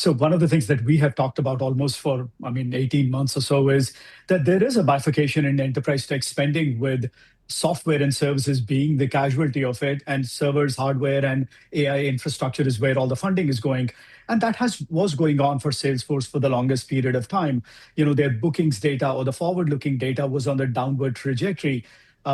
So one of the things that we have talked about almost for, 18 months or so is that there is a bifurcation in enterprise tech spending with software and services being the casualty of it, and servers, hardware, and AI infrastructure is where all the funding is going. And that was going on for Salesforce for the longest period of time. Their bookings data or the forward-looking data was on the downward trajectory.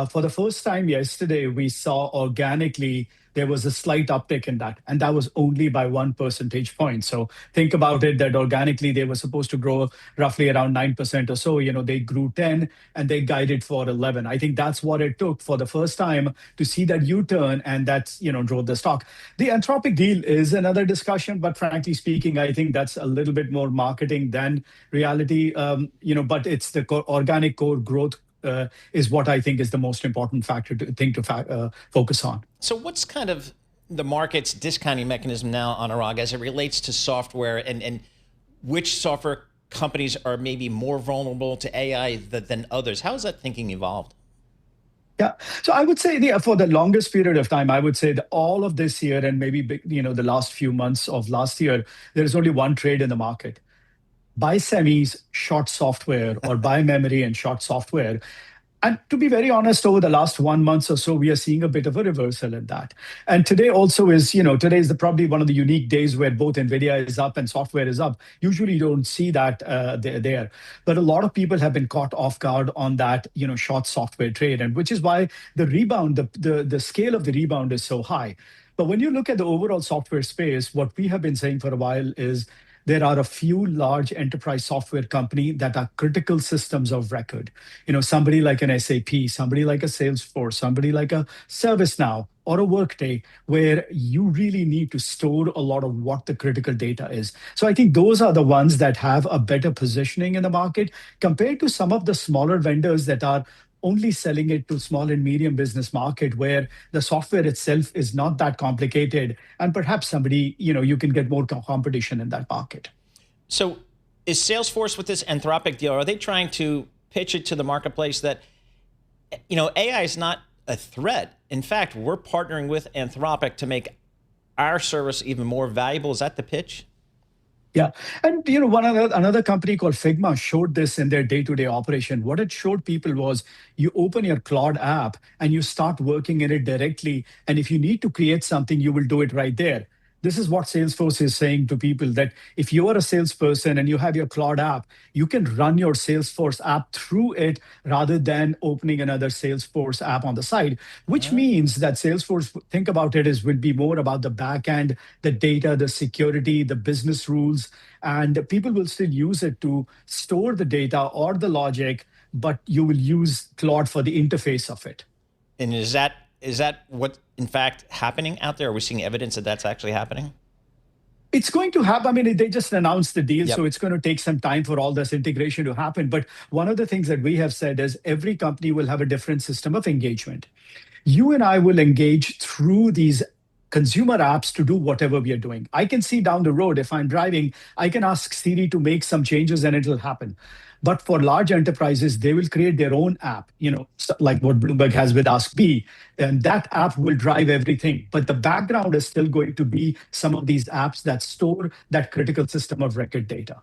For the first time yesterday, we saw organically there was a slight uptick in that, and that was only by 1 percentage point. So think about it, that organically they were supposed to grow roughly around 9% or so. They grew 10 and they guided for 11. I think that's what it took for the first time to see that U-turn, and that's, drove the stock. The Anthropic deal is another discussion, but frankly speaking, I think that's a little bit more marketing than reality. But it's the organic core growth is what I think is the most important thing to focus on. So what's kind of the market's discounting mechanism now, Anurag, as it relates to software, and which software companies are maybe more vulnerable to AI than others? How has that thinking evolved? Yeah, so I would say for the longest period of time, I would say that all of this year and maybe the last few months of last year, there is only one trade in the market: buy semis, short software, or buy memory and short software. And to be very honest, over the last 1 month or so, we are seeing a bit of a reversal in that. And today also is, today is probably one of the unique days where both NVIDIA is up and software is up. Usually you don't see that there. But a lot of people have been caught off guard on that, short software trade, and which is why the rebound, the scale of the rebound is so high. But when you look at the overall software space, what we have been saying for a while is there are a few large enterprise software companies that are critical systems of record. Somebody like an SAP, somebody like a Salesforce, somebody like a ServiceNow or a Workday, where you really need to store a lot of what the critical data is. So I think those are the ones that have a better positioning in the market compared to some of the smaller vendors that are only selling it to small and medium business market, where the software itself is not that complicated, and perhaps somebody, you can get more competition in that market. So is Salesforce, with this Anthropic deal, are they trying to pitch it to the marketplace that, AI is not a threat? In fact, we're partnering with Anthropic to make our service even more valuable. Is that the pitch? Yeah, and another company called Figma showed this in their day-to-day operation. What it showed people was you open your Claude app and you start working in it directly. And if you need to create something, you will do it right there. This is what Salesforce is saying to people, that if you are a salesperson and you have your Claude app, you can run your Salesforce app through it rather than opening another Salesforce app on the side, which means that Salesforce, think about it, will be more about the back end, the data, the security, the business rules, and people will still use it to store the data or the logic, but you will use Claude for the interface of it. And is that what, in fact, happening out there? Are we seeing evidence that that's actually happening? It's going to happen. They just announced the deal, so it's going to take some time for all this integration to happen. But one of the things that we have said is every company will have a different system of engagement. You and I will engage through these consumer apps to do whatever we are doing. I can see down the road, if I'm driving, I can ask Siri to make some changes and it'll happen. But for large enterprises, they will create their own app, like what Bloomberg has with Ask B, and that app will drive everything. But the background is still going to be some of these apps that store that critical system of record data.